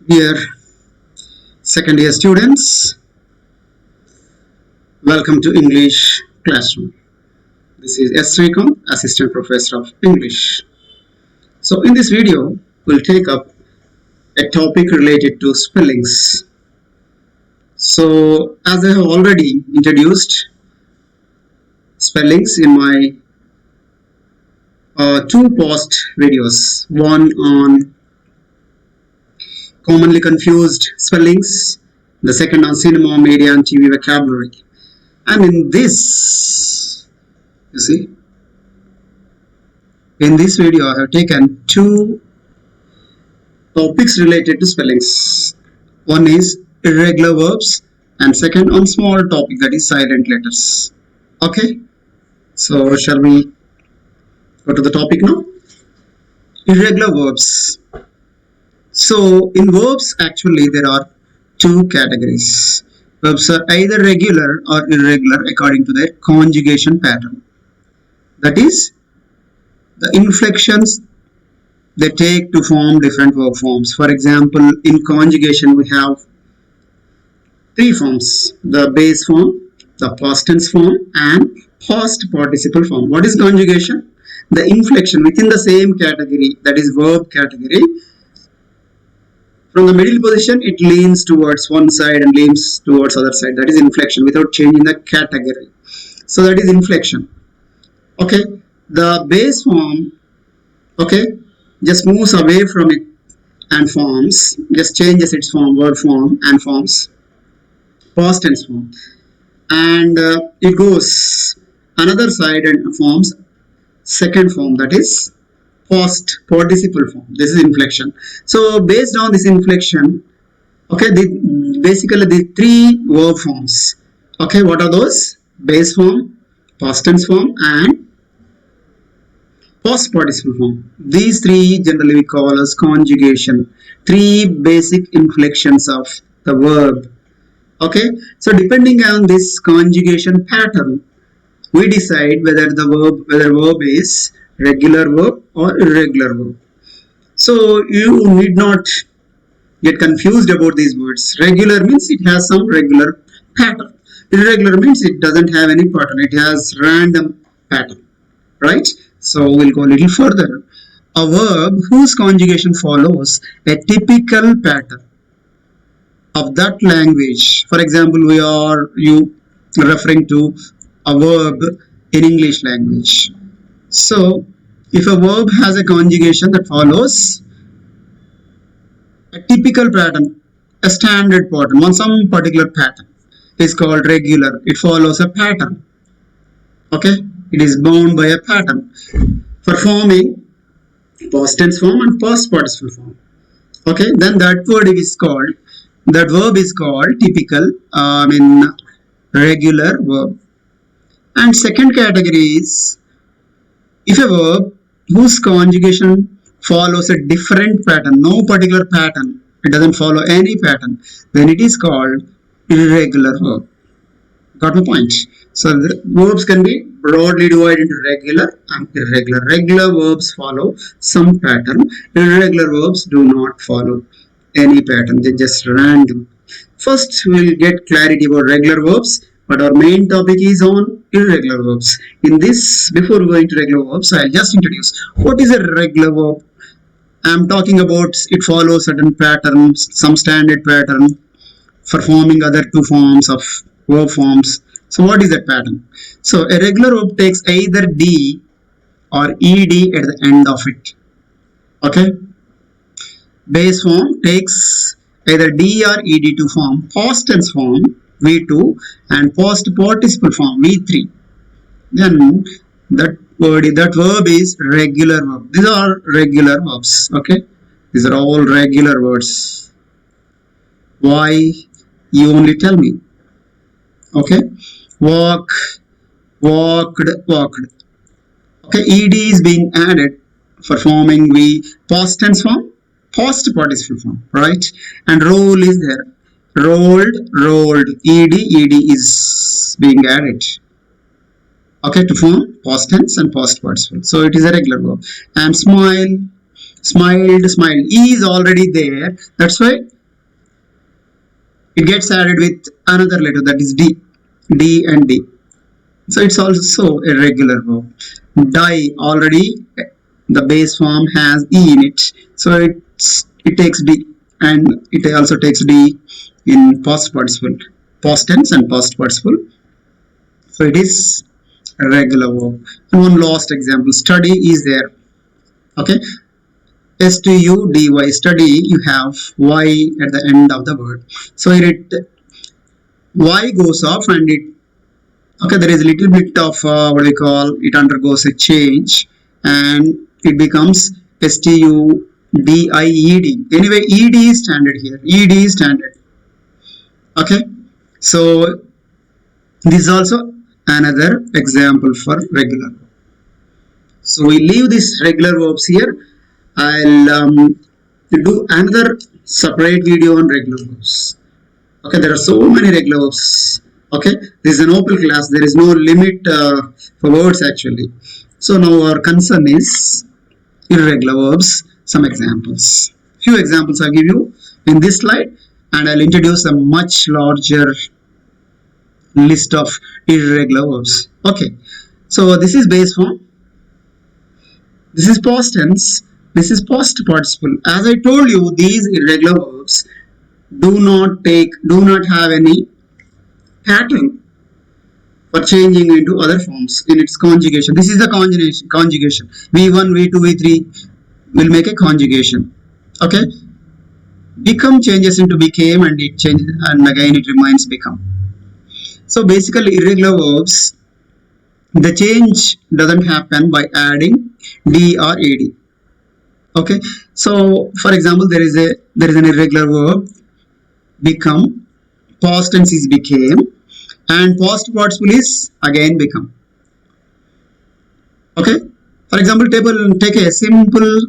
Dear second year students, welcome to English classroom. This is S. Srikanth, Assistant Professor of English. So in this video, we'll take up a topic related to spellings. So as I have already introduced spellings in my two past videos, one on commonly confused spellings, the second on cinema, media and TV vocabulary. And in this, you see, in this video I have taken two topics related to spellings. One is irregular verbs and second on small topic, that is silent letters. Okay, so shall we go to the topic now? Irregular verbs. So in verbs actually there are two categories. Verbs are either regular or irregular according to their conjugation pattern. That is, the inflections they take to form different verb forms. For example, in conjugation we have three forms: the base form, the past tense form and past participle form. What is conjugation? The inflection within the same category, that is verb category. From the middle position, it leans towards one side and leans towards other side. That is inflection without changing the category. So that is inflection. Okay, the base form, okay, just moves away from it and forms, just changes its form, word form and forms past tense form. And it goes another side and forms second form, that is past participle form. This is inflection. So based on this inflection, okay, basically the three verb forms. Okay, what are those? Base form, past tense form and past participle form. These three generally we call as conjugation. Three basic inflections of the verb. Okay, so depending on this conjugation pattern, we decide whether verb is regular verb or irregular verb. So you need not get confused about these words. Regular means it has some regular pattern. Irregular means it doesn't have any pattern. It has random pattern, right? So we'll go a little further. A verb whose conjugation follows a typical pattern of that language. For example, you referring to a verb in English language. So if a verb has a conjugation that follows a typical pattern, a standard pattern, some particular pattern is called regular. It follows a pattern. Okay, it is bound by a pattern for forming past tense form and past participle form. Okay, then that verb is called typical, regular verb. And second category is if a verb whose conjugation follows a different pattern, no particular pattern, it doesn't follow any pattern, then it is called irregular verb. Got my point? So the verbs can be broadly divided into regular and irregular. Regular verbs follow some pattern. Irregular verbs do not follow any pattern. They're just random. First, we'll get clarity about regular verbs, but our main topic is on irregular verbs. In this, before going to regular verbs, I'll just introduce what is a regular verb. I'm talking about it follows certain patterns, some standard pattern for forming other two forms of verb forms. So what is that pattern? So a regular verb takes either D or ED at the end of it. Okay. Base form takes either D or ED to form past tense form V2 and past participle form V3. Then that verb is regular verb. These are regular verbs. Okay, these are all regular words. Why? You only tell me. Okay, walk, walked, walked. Okay, ED is being added for forming the past tense form, past participle form, right? And roll is there. Rolled, rolled. ED is being added. Okay, to form past tense and past participle. So it is a regular verb. And smile, smiled, smiled. E is already there. That's why it gets added with another letter, that is D. D and D. So it's also a regular verb. Die, already the base form has E in it, so it takes D, and it also takes D in past participle, past tense and past participle. So it is a regular verb. And one last example, study is there. Okay, study, study, you have Y at the end of the word. So here it Y goes off, and it, okay, there is a little bit of what we call, it undergoes a change, and it becomes studied. Anyway, ed is standard here. Ed is standard. Okay, so this is also another example for regular. So we leave this regular verbs here. I'll do another separate video on regular verbs. Okay, there are so many regular verbs. Okay, this is an open class. There is no limit for words actually. So now our concern is irregular verbs. Some examples. Few examples I'll give you in this slide, and I'll introduce a much larger list of irregular verbs. Okay, so this is base form. This is past tense. This is past participle. As I told you, these irregular verbs do not have any pattern for changing into other forms in its conjugation. This is the conjugation. V1, V2, V3 will make a conjugation. Okay. Become changes into became, and it changes, and again it remains become. So basically irregular verbs, the change doesn't happen by adding D or AD. Okay. So for example, there is an irregular verb become, past tense is became, and past participle is again become. Okay, for example, take a simple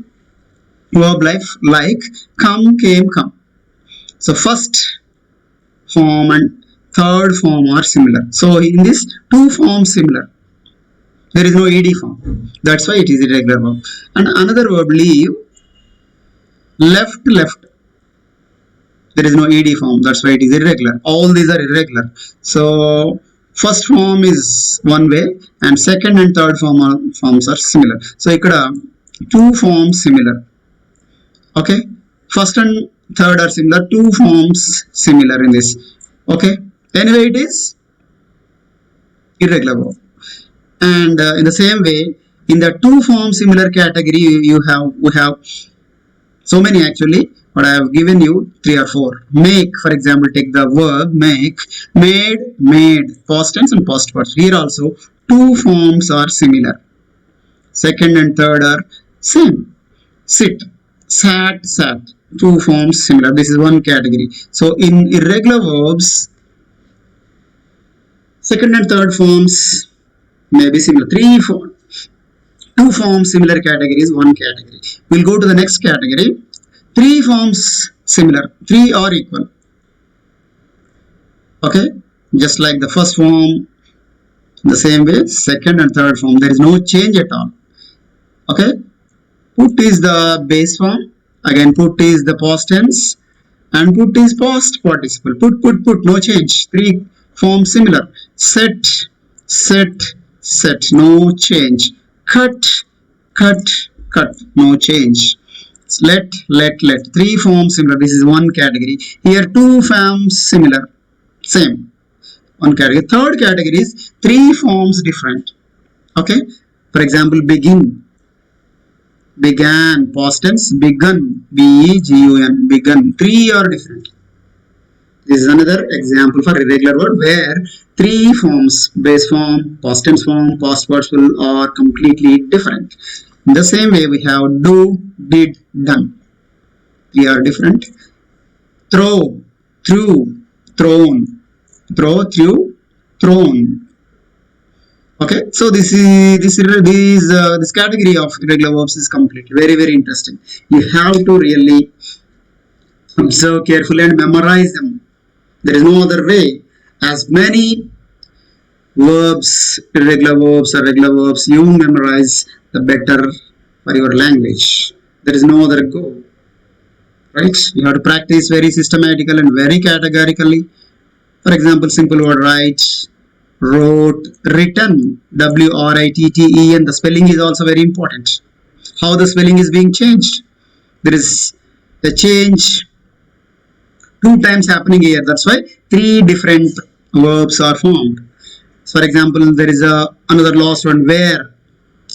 verb like come, came, come. So first form and third form are similar. So in this, two forms similar. There is no ed form. That's why it is irregular verb. And another verb, leave, left. There is no ed form. That's why it is irregular. All these are irregular. So first form is one way, and second and third forms are similar. So ikkada two forms similar. Okay, first and third are similar. Two forms similar in this. Okay. Anyway, it is irregular verb. And in the same way, in the two form similar category, we have so many actually, but I have given you 3 or 4. Make, for example, take the verb make, made, past tense and past participle. Here also two forms are similar. Second and third are same. Sit, sat, two forms similar. This is one category. So in irregular verbs, second and third forms may be similar. Two forms similar categories, one category. We'll go to the next category. 3 forms similar, 3 are equal. Okay, just like the first form, the same way second and third form, there is no change at all. Okay, put is the base form, again put is the past tense, and put is past participle. Put, no change. 3 forms similar. Set, no change. Cut, no change. Let. 3 forms similar. This is one category. Here 2 forms similar. Same. One category. Third category is 3 forms different. Okay. For example, begin. Began, past tense, begun, B-E-G-U-N, begun. 3 are different. This is another example for irregular word where 3 forms, base form, past tense form, past participle are completely different. In the same way, we have do, did, done. 3 are different. Throw, threw, thrown. Throw, threw, thrown. Okay, so this category of irregular verbs is completely very interesting. You have to really observe carefully and memorize them. There is no other way. As many verbs, irregular verbs or regular verbs you memorize, the better for your language. There is no other go. right? You have to practice very systematical and very categorically. For example, simple word write, wrote, written, WRITTEN. The spelling is also very important. How the spelling is being changed. There is a change 2 times happening here. That's why 3 different verbs are formed. For example, there is another lost one, wear.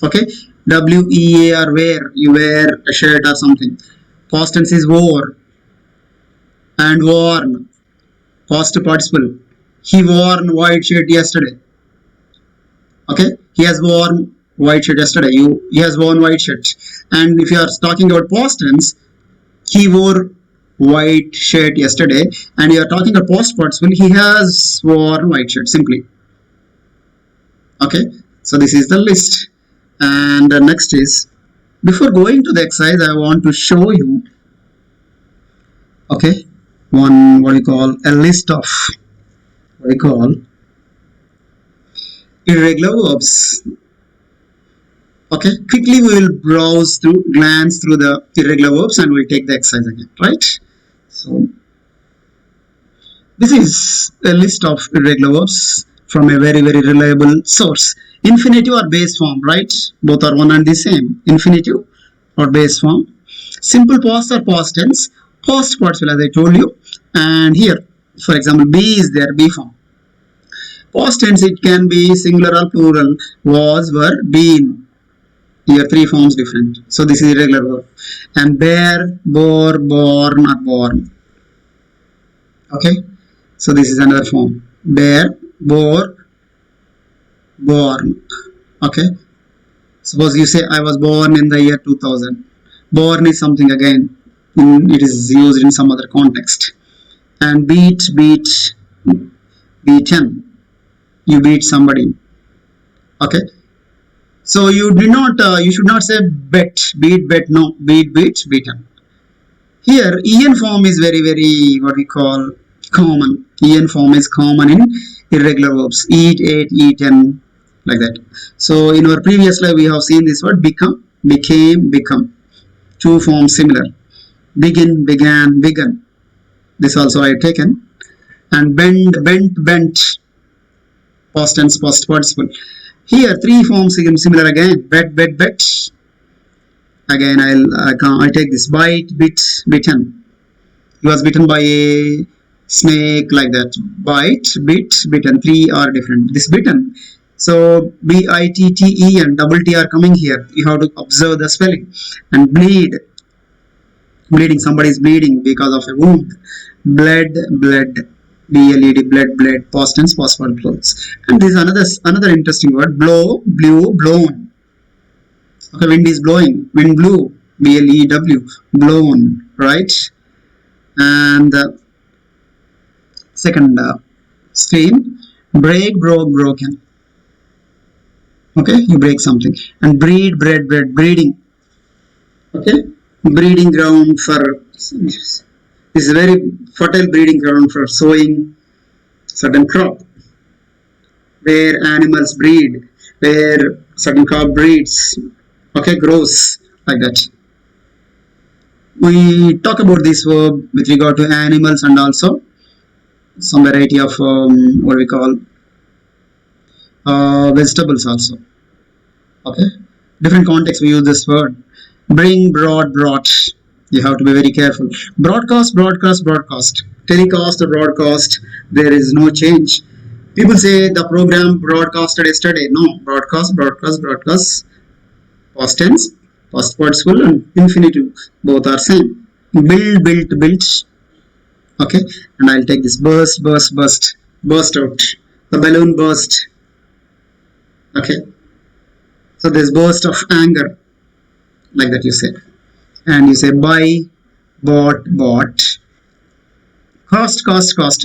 Okay, WEAR, wear. You wear a shirt or something. Past tense is wore and worn. Past participle. He worn white shirt yesterday. Okay, he has worn white shirt yesterday. He has worn white shirt. And if you are talking about past tense, he wore white shirt yesterday, and you are talking about past participle, he has worn white shirt simply. Okay, so this is the list. And next is, before going to the exercise, I want to show you, okay, one what we call a list of what we call irregular verbs. Okay, quickly we will glance through the irregular verbs, and we'll take the exercise again, right? So this is a list of irregular verbs from a very reliable source. Infinitive or base form, right? Both are one and the same. Infinitive or base form. Simple past or past tense. Past participle, as I told you. And here, for example, be is there, be form. Past tense, it can be singular or plural. Was, were, been. Here 3 forms different. So this is irregular verb. And bear, bore, born, or born. Okay. So this is another form. Bear, bore, born. Okay. Suppose you say I was born in the year 2000. Born is something again. It is used in some other context. And beat, beaten. You beat somebody. Okay. So you should not say bet, beat, bet. No, beat, beaten. Here, en form is very what we call common. En form is common in irregular verbs. Eat, ate, eaten, like that. So in our previous slide, we have seen this word become, became, become. 2 forms similar. Begin, began, begun. This also I have taken. And bend, bent, bent. Past tense, past participle. Here 3 forms similar again. Bet, bet. Again I take this. Bite, bit, bitten. He was bitten by a snake, like that. Bite, bit, bitten. 3 are different. This bitten. So BITTEN, double T are coming here. You have to observe the spelling. And bleed. Bleeding. Somebody is bleeding because of a wound. Bled, bled. BLED, bled, past tense, past participle. And this is another interesting word. Blow, blew, blown. Okay, wind is blowing. Wind blew. BLEW, blown, right? And second screen. Break, broke, broken. Okay, you break something. And breed, bred, breeding. Okay, breeding ground for. This is a very fertile breeding ground for sowing certain crop. Where animals breed, where certain crop breeds, okay, grows, like that. We talk about this verb with regard to animals and also some variety of what we call vegetables also. Okay, different context we use this word. Bring, brought. You have to be very careful. Broadcast. Telecast or broadcast, there is no change. People say the program broadcasted yesterday. No, broadcast. Past tense, past participle, and infinitive. Both are same. Build, built. Okay, and I'll take this. Burst. Burst out. The balloon burst. Okay. So there's burst of anger. Like that you say. And you say buy, bought. Cost.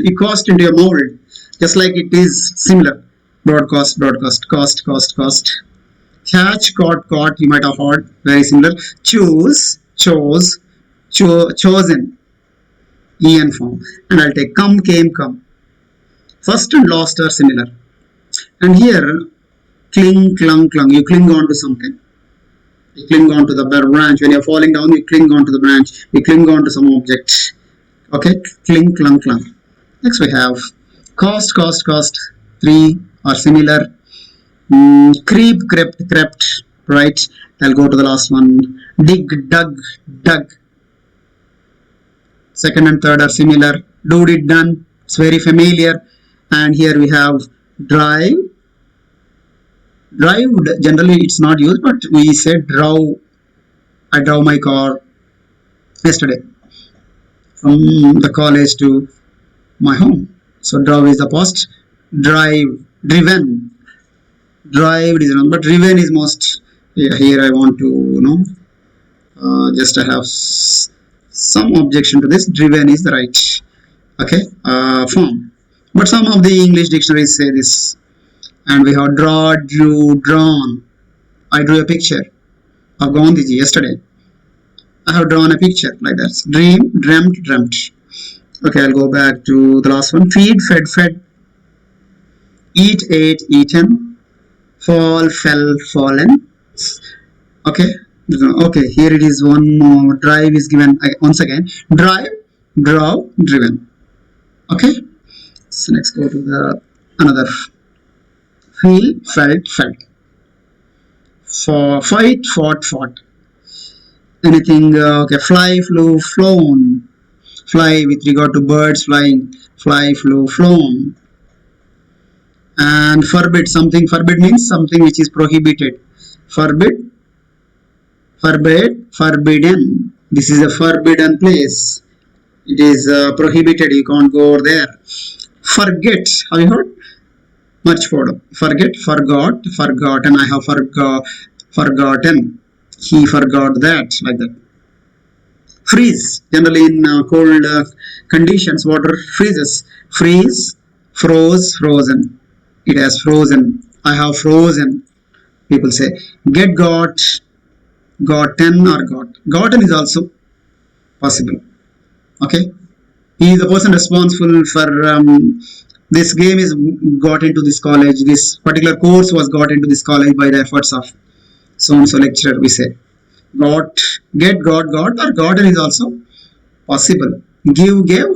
You cost into a mold, just like it is similar. Broadcast, cost. Catch, caught. You might have heard, very similar. Choose, chosen. En form. And I'll take come, came, come. First and last are similar. And here, cling, clung. You cling on to something. You cling on to the branch. When you're falling down, you cling on to the branch. You cling on to some object. Okay, cling, clung, clung. Next we have cost, cost, cost. Three are similar. Creep, crept, crept. Right. I'll go to the last one. Dig, dug, dug. Second and third are similar. Do, did, done. It's very familiar. And here we have drive. Drive, generally it's not used, but we said drove. I drove my car yesterday from the college to my home. So drove is the past. Drive, driven. Drive is wrong, but driven is most. Yeah, here I want to just I have some objection to this. Driven is the right, okay, form. But some of the English dictionaries say this. And we have draw, drew, drawn. I drew a picture of Gandhiji yesterday. I have drawn a picture like that. Dream, dreamt, dreamt. Okay, I'll go back to the last one. Feed, fed, fed. Eat, ate, eaten. Fall, fell, fallen. Okay. Okay, here it is one more. Drive is given once again. Drive, drove, driven. Okay. So next go to the another. Feel, felt, felt. For fight, fought, fought. Anything, okay, fly, flew, flown. Fly with regard to birds flying. Fly, flew, flown. And forbid, something, forbid means something which is prohibited. Forbid, forbid, forbidden. This is a forbidden place. It is prohibited, you can't go over there. Forget, have you heard? Much for forget, forgot, forgotten. I have forgotten. He forgot that, like that. Freeze. Generally in cold conditions, water freezes. Freeze, froze, frozen. It has frozen. I have frozen. People say get, got, gotten, or got. Gotten is also possible. Okay. He is the person responsible for this game is got into this college. This particular course was got into this college by the efforts of so and so lecturer. We say got, get, got, or gotten is also possible. Give, gave,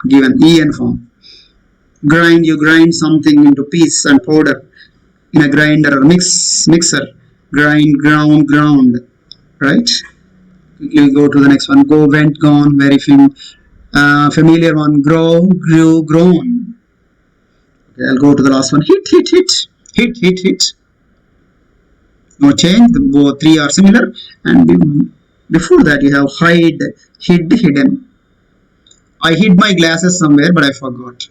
given. En form. Grind, you grind something into piece and powder in a grinder or mixer. Grind, ground, ground. Right. You go to the next one. Go, went, gone. Very familiar one. Grow, grew, grown. Okay, I'll go to the last one. Hit, hit, hit. Hit, hit, hit. No change. The three are similar. And before that you have hide, hid, hidden. I hid my glasses somewhere, but I forgot.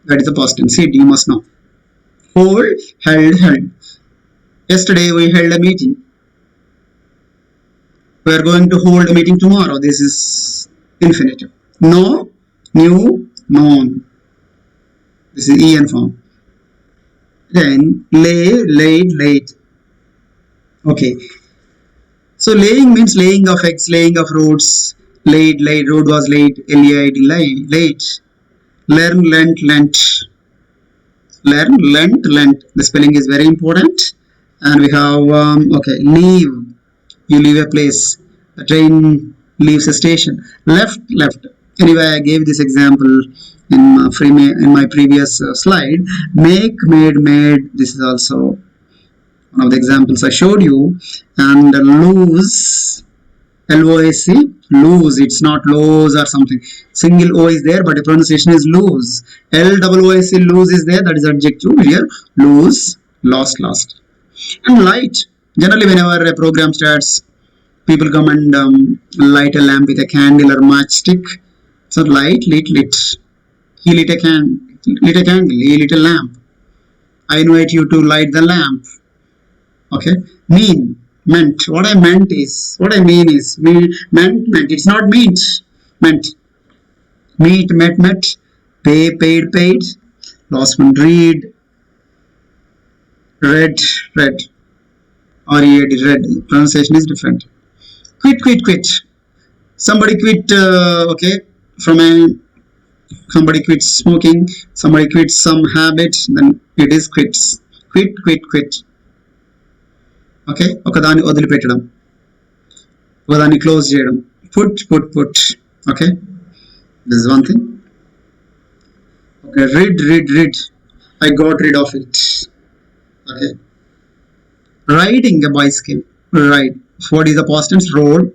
That is the past tense. Hid, you must know. Hold, held, held. Yesterday we held a meeting. We are going to hold a meeting tomorrow. This is infinitive. Know, knew, known. This is En form. Then lay, laid, laid. Okay. So laying means laying of eggs, laying of roads. Laid, laid, road was laid. L-A-I-D, laid. Learn, lent, lent. Learn, lent, lent. The spelling is very important. And we have, okay, leave. You leave a place. The train leaves a station. Left, left. Anyway, I gave this example in my previous slide. Make, made, made. This is also one of the examples I showed you. And lose, L-O-S-E, lose. It's not lose or something. Single O is there, but the pronunciation is lose. L-O-O-S-E, lose is there. That is adjective. Here, lose, lost, lost. And light. Generally, whenever a program starts, people come and light a lamp with a candle or matchstick. So light, lit, lit. He lit a candle. He lit a lamp. I invite you to light the lamp. Okay. Mean, meant. What I mean is, meant. It's not meant. Meant. Meet, met. Pay, paid. Last one, read. Read. R-E-A-D, read. Pronunciation is different. Quit. Somebody quit, okay, somebody quits smoking, somebody quits some habit, then it is quits. Quit. Okay, ఒకదాన్ని వదిలిపెట్టడం, ఒకదాన్ని close చేయడం. Put. Okay, this is one thing. Okay, read. I got rid of it. Okay, riding a bicycle. Ride. What is the past tense? Rode,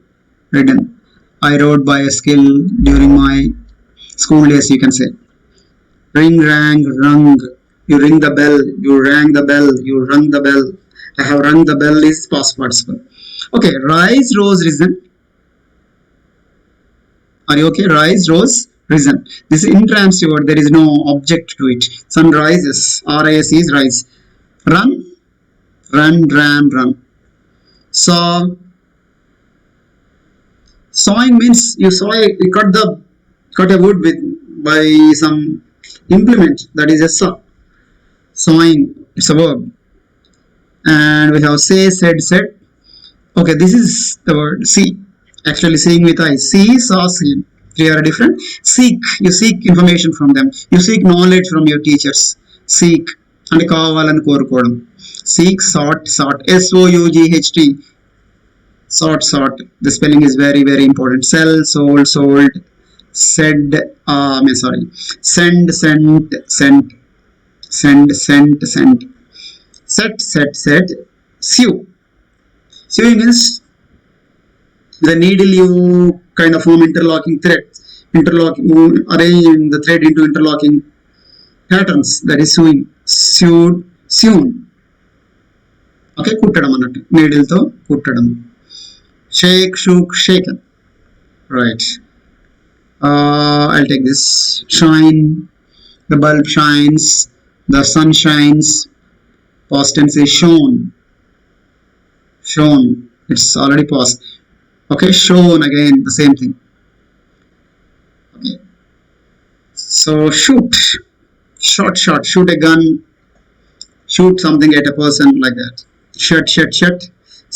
ridden. I rode bicycle during my school days, you can say. Ring, rang, rung. You ring the bell. You rang the bell. You rung the bell. I have rung the bell is past participle. Okay, rise, rose, risen. Are you okay? Rise, rose, risen. This is intransitive. There is no object to it. Sun rises. R-I-S is rise. Run, ran, run. Saw. Sawing means you cut a wood with by some implement. That is a saw. Sawing. It's a verb. And we have say, said. Okay, this is the word see. Actually, seeing with eyes. See, saw, seen. Three are different. Seek. You seek information from them. You seek knowledge from your teachers. Seek. And కావాలని కోరుకోవడం. Seek, sought. SOUGHT. Sought. The spelling is very, very important. Sell, sold. Said. Send. Sent. Sent. Set. Sew. Sewing is the needle you kind of form interlocking threads. Arrange the thread into interlocking patterns. That is sewing. Sewn. Okay, కుట్టడం అన్నట్టు, needle తో కుట్టడం. Shake, shook, shaken. Right. I'll take this. Shine. The bulb shines. The sun shines. Past tense is shown. It's already past. Okay, shown again, the same thing. Okay, so shoot. Shot. Shoot a gun. Shoot something at a person, like that. Shut.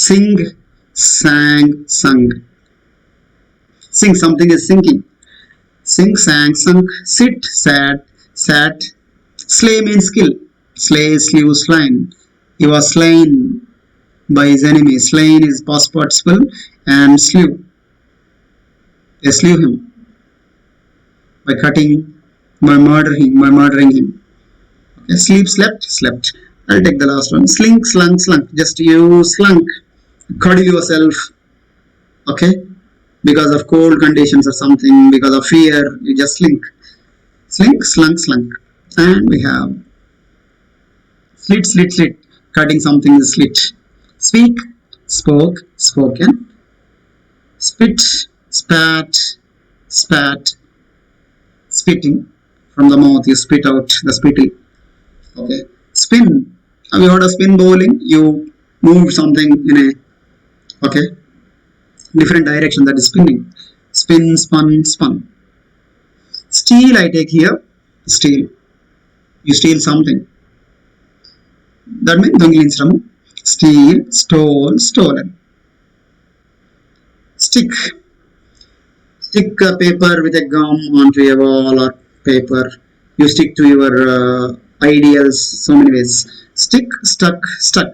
Sing, sang, sung. Sing, something is sinking. Sing, sang, sunk. Sit, sat. Slay means kill. Slay, slew, slain. He was slain by his enemy. Slain is past participle, and slew. They slew him by cutting, by murdering him. Okay, sleep, slept. I'll take the last one. Slink, slunk. Just you slunk. Cuddle yourself. Okay, because of cold conditions or something, because of fear, you just slink. Slink, slunk. And we have slit. Cutting something is slit. Speak, spoke, spoken. Spit, spat. Spitting. From the mouth you spit out the spittle. Okay. Spin. Have you heard of spin bowling? You move something in a different direction, that is spinning. Spin, spun. Steal, I take here. Steal. You steal something. That means దొంగిలించడం. Steal, stole, stolen. Stick a paper with a gum onto a wall or paper. You stick to your ideals so many ways. Stick, stuck.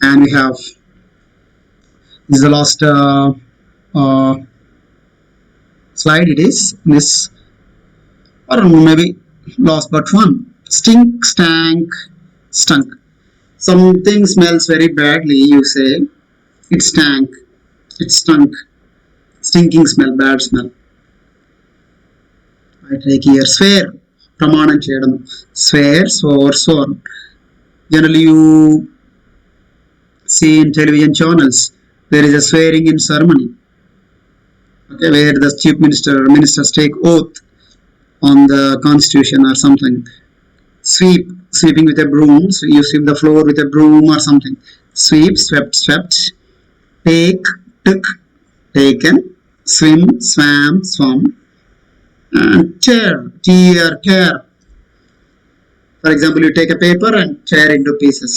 And we have, this is the last slide. It is this, or maybe last but one. Stink, stank, stunk. Something smells very badly, you say it stank, it stunk. Stinking smell, bad smell. I take here swear. Pramanam cheyadam. Swear, sworn. Generally you see in television channels, there is a swearing in ceremony. Okay, where the chief ministers take oath on the constitution or something. Sweeping with a broom. So you sweep the floor with a broom or something. Sweep, swept. Take, took, taken. Swim, swam. And tear, tear. For example, you take a paper and tear into pieces.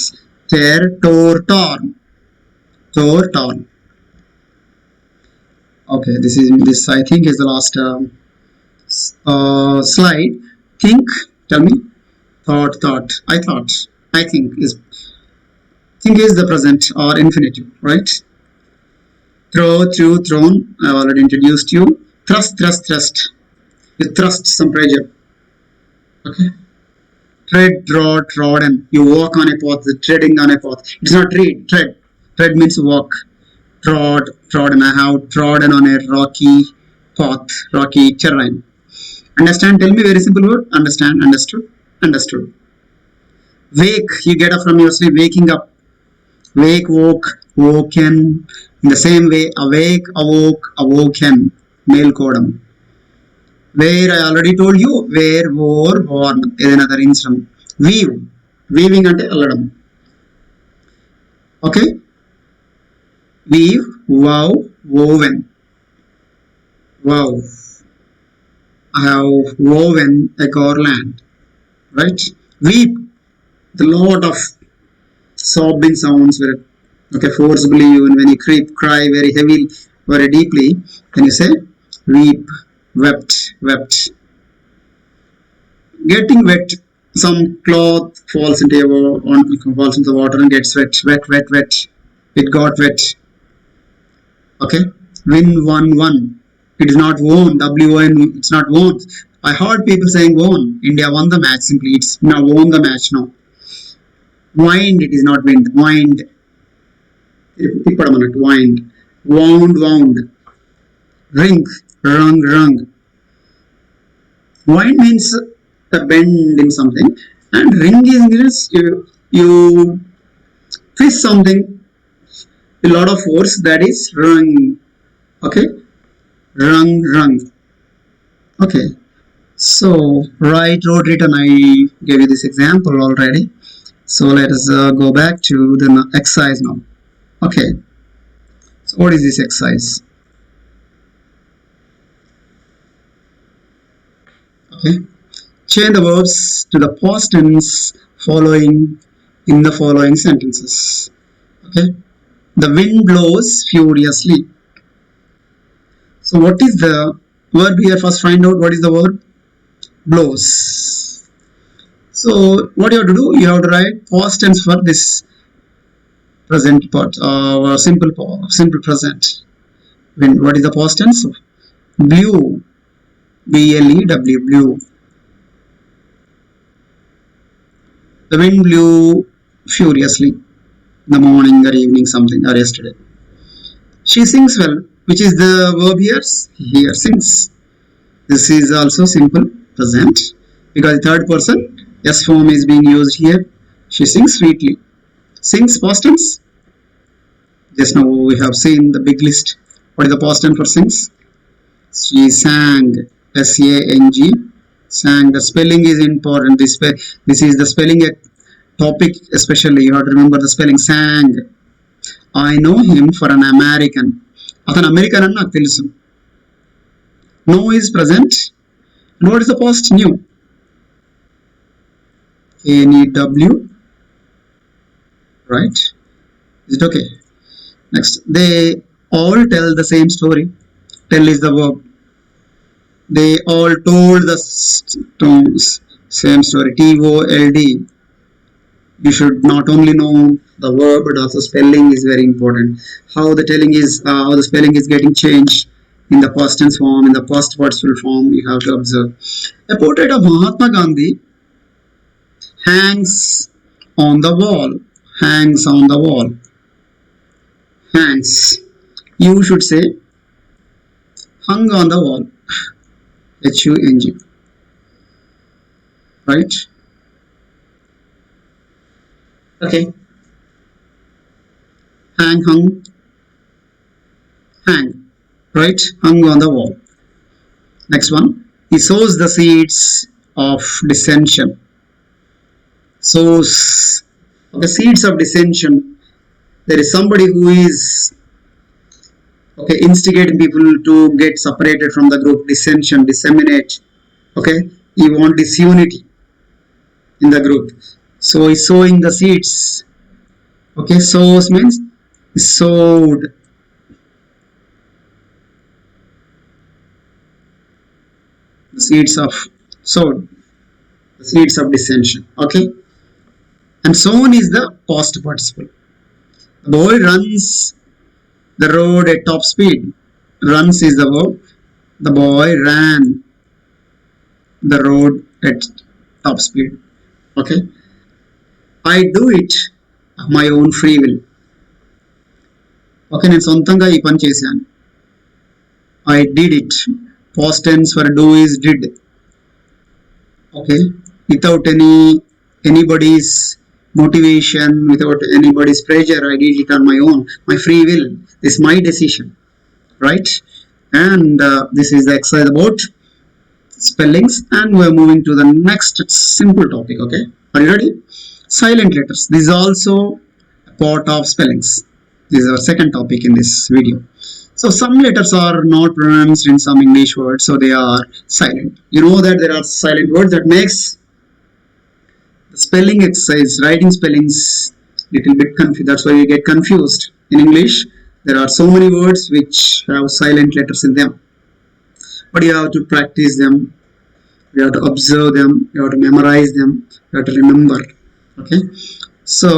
Tear, tore, torn. Okay, this I think is the last slide. Think, tell me. Thought. I think Think is the present or infinitive, right? Throw, threw, thrown. I already introduced you. Thrust, thrust, thrust. You thrust some pressure. Okay. Tread, trod, trodden. You walk on a path, treading on a path. It's not tread, tread. Tread means walk. Trod, trodden. I have trodden on a rocky path, rocky terrain. Understand? Tell me very simple word. Understand, understood, understood. Wake, you get up from your sleep, waking up. Wake, woke, woken. In the same way, awake, awoke, awoken. Male codam. Where I already told you, where, wore, worn. Is another instance. Weave. Weaving ante alladam. Okay. Weave, wow, woven. Wow. I have woven a garland. Right? Weep. The lot of sobbing sounds where, okay, forcibly when you cry very heavily, very deeply, can you say weep, wept, wept. Getting wet, some cloth falls into the water and gets wet, wet, wet, wet. It got wet. Okay, win, won. It is not won. W-O-N. It's not won. I heard people saying won. India won the match. Simply, it's now won the match now. Wind, it is not wind. Wind. Wind. Wound. Ring. Rung. Wind means a bend in something. And ring is you twist something a lot of force, that is rung. Okay. Rung. Okay. So, write, wrote, written. I gave you this example already. So let us go back to the exercise now. Okay. So what is this exercise? Okay. Change the verbs to the past tense following in the following sentences. Okay. The wind blows furiously. So what is the verb here? First find out what is the verb. Blows. So what you have to do? You have to write past tense for this present part, or simple present. When what is the past tense? Blew, B-L-E-W, blew. The wind blew furiously in the morning or evening, something, or yesterday. She sings well. Which is the verb here? Here, sings. This is also simple present because the third person S form is being used here. She sings sweetly. Sings past tense. Just now we have seen the big list. What is the past tense for sings? She sang. S-A-N-G. Sang. The spelling is important. This is the spelling topic especially. You have to remember the spelling. Sang. I know him for an American. అతను American అని నాకు తెలుసు. No is present. And what is the past? New. N-E-W. Right? Is it okay? Next. They all tell the same story. Tell is the verb. They all told the same story. T-O-L-D. You should not only know the verb but also spelling is very important. How the spelling is getting changed in the past tense form, in the past participle form, you have to observe. A portrait of Mahatma Gandhi hangs on the wall. Hangs on the wall. Hangs. You should say hung on the wall. H-U-N-G. Right? Okay. Hang. Right? Hung on the wall. Next one. He sows the seeds of dissension. Sows. Okay, seeds of dissension. There is somebody who is instigating people to get separated from the group. Dissension, disseminate. Okay, you want disunity in the group. So he's sowing the seeds. Okay, sows means sowed. The seeds of sowed. The seeds of dissension. Okay, and sown is the past participle. The boy runs the road at top speed. Runs is the verb. The boy ran the road at top speed. Okay. I do it of my own free will. Okay, నేను సొంతంగా ఈ పని చేశాను. I did it. Past tense for do is did. Okay, without anybody's motivation, without anybody's pressure, I did it on my own, my free will. This is my decision, right? And this is the exercise about spellings, and we're moving to the next simple topic. Okay, are you ready? Silent letters. This is also a part of spellings. This is our second topic in this video. So some letters are not pronounced in some English words, so they are silent. You know that there are silent words that makes the spelling exercise, writing spellings, little bit confused. That's why you get confused. In English, there are so many words which have silent letters in them. But you have to practice them, you have to observe them, you have to memorize them, you have to remember. Okay, so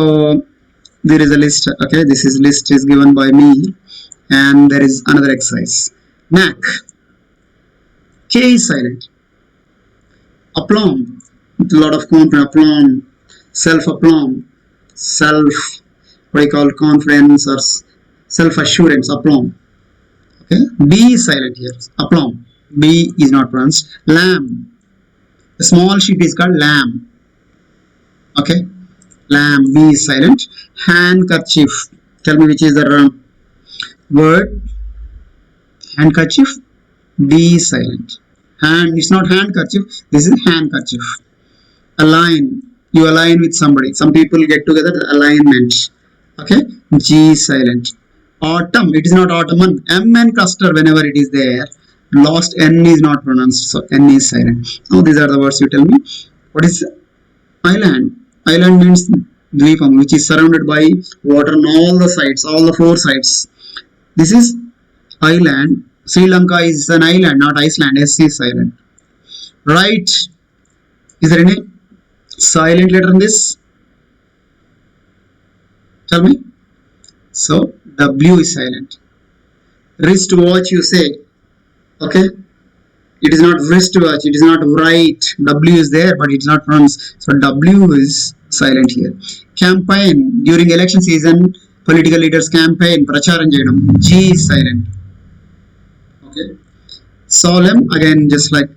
there is a list. Okay, this is list is given by me, and there is another exercise. Knack. K is silent. Aplomb, with a lot of confidence. Aplomb, self aplomb, self, what you call confidence or self assurance. Aplomb. Okay, B is silent here. Aplomb. B is not pronounced. Lamb. The small sheep is called lamb. Okay, lamb. B is silent. Handkerchief. Tell me which is the word. Handkerchief. D is silent. Hand, it's not handkerchief. This is handkerchief. Align. You align with somebody. Some people get together. Alignment. Okay. G is silent. Autumn. It is not autumn. M and cluster whenever it is there. Lost N is not pronounced. So N is silent. Now these are the words you tell me. What is island? Island means Dvipam, which is surrounded by water on all the sides, all the four sides. This is island. Sri Lanka is an island, not Iceland. S is silent. Right. Is there any silent letter in this? Tell me. So W is silent. Wristwatch, you say. Okay. It is not wristwatch. It is not right. W is there, but it is not pronounced. So W is silent here. Campaign. During election season, political leaders campaign. Pracharam cheyadam. G is silent. Okay. Solemn, again just like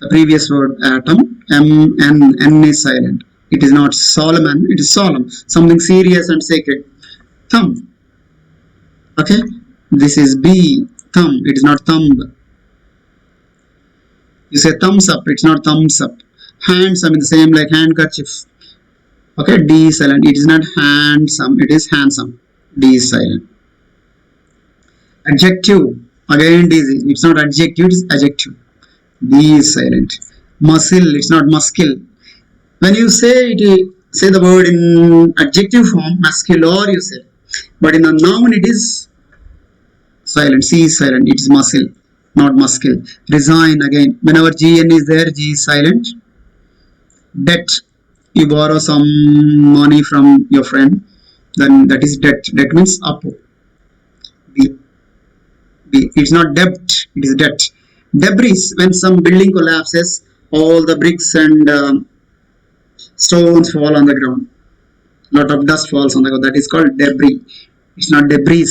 the previous word atom. N is silent. It is not Solomon, it is solemn. Something serious and sacred. Thumb. Okay. This is B. Thumb. It is not thumb. You say thumbs up. It's not thumbs up. Handsome in the same like handkerchief. Okay. D is silent. It is not handsome. It is handsome. D is silent. Adjective. Again D is. It's not adjective. It is adjective. D is silent. Muscle. It's not muscle. When you say it, say the word in adjective form, muscular you say. But in a noun it is silent. C is silent. It is muscle, not muscle. Resign, again. Whenever GN is there, G is silent. Debt. You borrow some money from your friend, then that is debt. Debt means apo. B. It's not debt. It is debt. Debris. When some building collapses, all the bricks and stones fall on the ground. Lot of dust falls on the ground. That is called debris. It's not debris.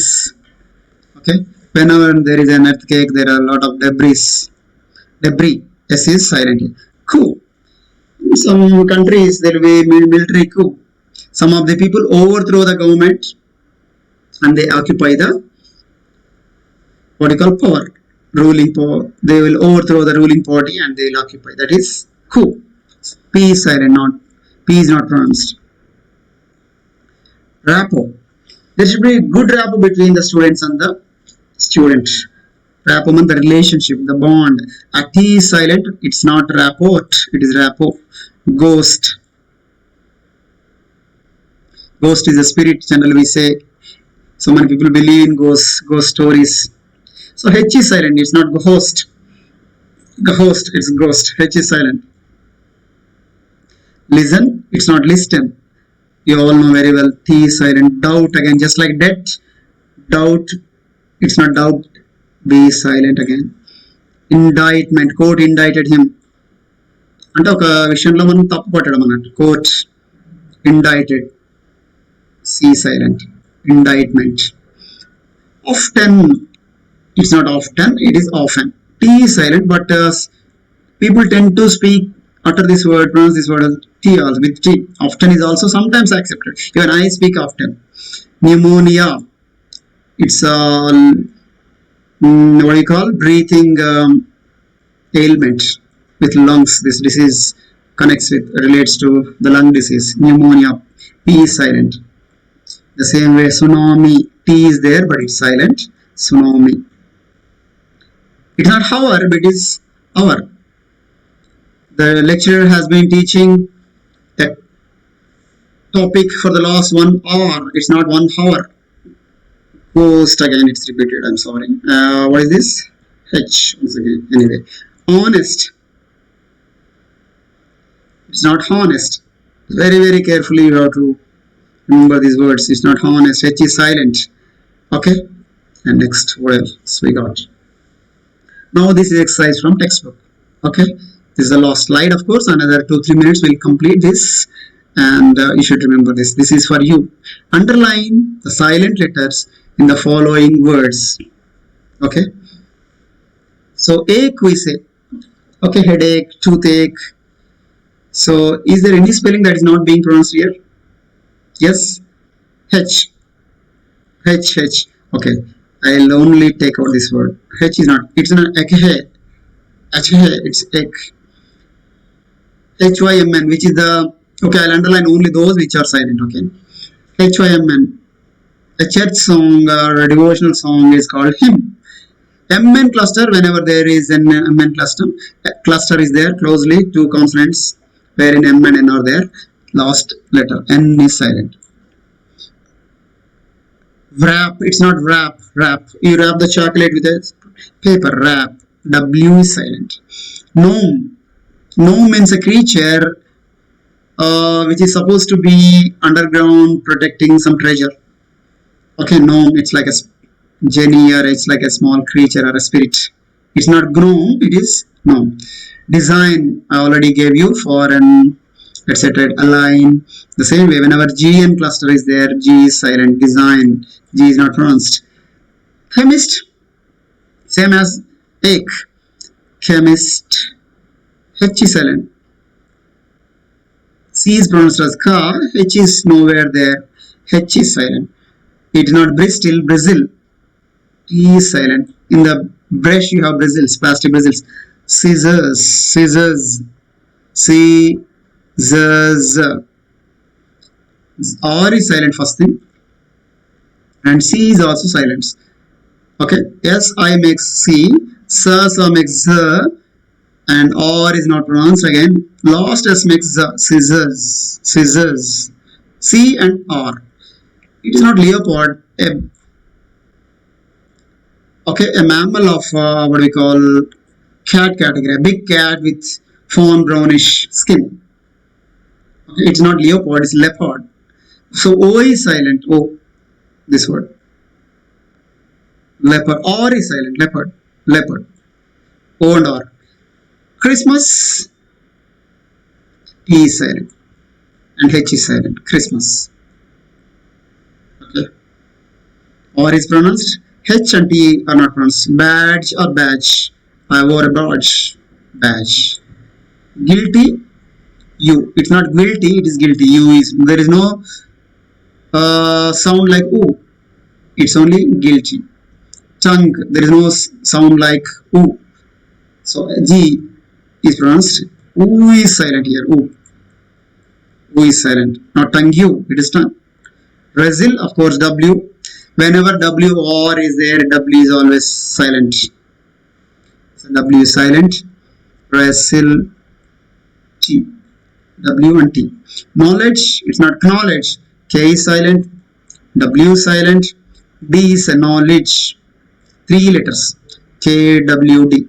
Okay. Whenever there is an earthquake, there are a lot of debris. Debris. S is silent here. Coup. In some countries there will be military coup. Some of the people overthrow the government and they occupy the what you call power. Ruling power. They will overthrow the ruling party and they will occupy. That is coup. P is silent, not P is not pronounced. Rapport. There should be good rapport between the students and the student. Rapport means the relationship, the bond. A T is silent. It's not rapport. It is rapport. Ghost. Ghost is a spirit. Generally we say. So many people believe in ghost stories. So H is silent. It's not ghost. Ghost. It's ghost. H is silent. Listen. It's not listen. You all know very well. T is silent. Doubt again, just like that. Doubt. It's not doubt. B is silent again. Indictment. Court indicted him. అంటే ఒక విషయంలో మనం తప్పు పట్టడం అన్నట్టు. Court indicted. C silent. Indictment. Often. It's not often. It is often. T is silent, but people tend to speak utter this word, pronounce this word as T also with T. Often is also sometimes accepted. Even I speak often. Pneumonia. It's what do you call breathing ailment with lungs. This disease relates to the lung disease. Pneumonia. P is silent. The same way tsunami. T is there, but it's silent. Tsunami. It's not hour, but it is hour. The lecturer has been teaching a topic for the last 1 hour. It's not 1 hour. Post again, it's repeated. I'm sorry. What is this? H once again. Anyway, honest. It's not honest. Very, very carefully you have to remember these words. It's not honest. H is silent. Okay. And next, what else we got? Now this is exercise from textbook. Okay. This is the last slide, of course. Another 2-3 minutes we'll complete this, and you should remember this. This is for you. Underline the silent letters in the following words. Okay. So ache we say. Okay, headache, toothache. So is there any spelling that is not being pronounced here? Yes. H. H. H. Okay. I'll only take out this word. H is not. It's not ache. H. It's ache. HYMN, which is the, okay, I'll underline only those which are silent, okay. HYMN, a church song or a devotional song is called hymn. MN cluster, whenever there is an MN cluster is there closely, 2 consonants wherein M and N are there, last letter, N is silent. Wrap, it's not wrap, wrap. You wrap the chocolate with a paper, wrap. W is silent. Gnome. Gnome means a creature which is supposed to be underground protecting some treasure. Okay, gnome, it's like a genie, or it's like a small creature or a spirit. It's not gnome, it is gnome. Design, I already gave you for an etc. Align. The same way, whenever GN cluster is there, G is silent. Design, G is not pronounced. Chemist, same as ache. Chemist. H is silent. C is pronounced as ka. H is nowhere there. H is silent. It is not Bristol, Brazil. E is silent. In the brush you have bristles, plastic bristles. Scissors, scissors. Scissors. R is silent first thing. And C is also silent. Okay. S, I makes C. Sa makes Z. And R is not pronounced again. Last S makes Z. Scissors. Scissors. C and R. It is not leopard. Okay, a mammal of what we call cat category. A big cat with fawn brownish skin. Okay, it's not leopard, it's leopard. So O is silent. O, this word. Leopard. R is silent. Leopard. Leopard. O and R. Christmas. T is silent. And H is silent. Christmas. Okay. R is pronounced. H and T are not pronounced. Badge or badge. I wore a badge. Badge. Guilty. U. It's not guilty. It is guilty. U is. There is no sound like U. It's only guilty. Tongue. There is no sound like U. So G is pronounced. U is silent here. U. U is silent. Not tongue. U. It is tongue. Brazil, of course, W. Whenever W or is there, W is always silent. So W is silent. Brazil, T. W and T. Knowledge, it's not knowledge. K is silent. W is silent. D is a knowledge. 3 letters. K, W, D.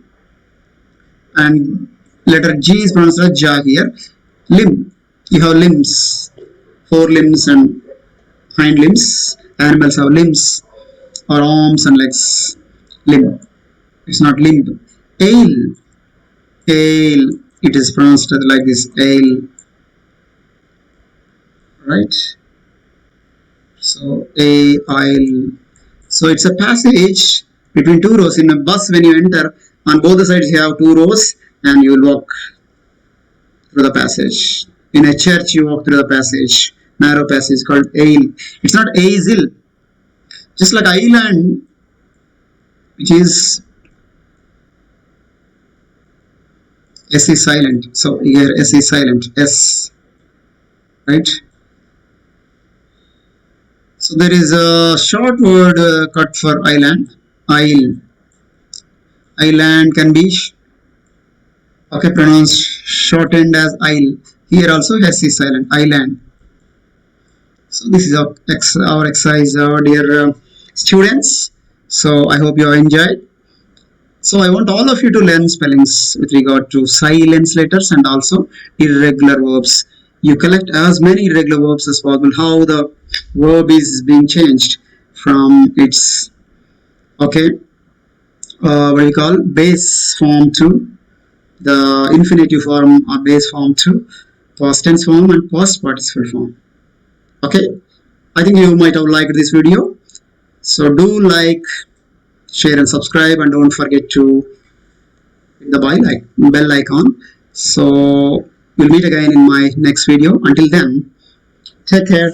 And letter G is pronounced as Ja here. Limb. You have limbs. forelimbs and hind limbs. Animals have limbs or arms and legs. Limb. It's not limb. Ale. Ale. It is pronounced like this. Ale. Right? So ale. So it's a passage between two rows. In a bus, when you enter, on both the sides you have two rows, and you will walk through the passage. In a church, you walk through the passage, narrow passage called aisle. It's not aisle. Just like island, which is S is silent. So here S is silent. S, right? So there is a short word cut for island. Isle. Island can be pronounced shortened as isle. Here also S is silent. Island. So this is our exercise, dear students. So I hope you have enjoyed. So I want all of you to learn spellings with regard to silence letters and also irregular verbs. You collect as many irregular verbs as possible. How the verb is being changed from its what do you call base form to the infinitive form or base form to past tense form and past participle form. Okay, I think you might have liked this video. So do like, share and subscribe, and don't forget to hit the bell icon. So we'll meet again in my next video. Until then, take care.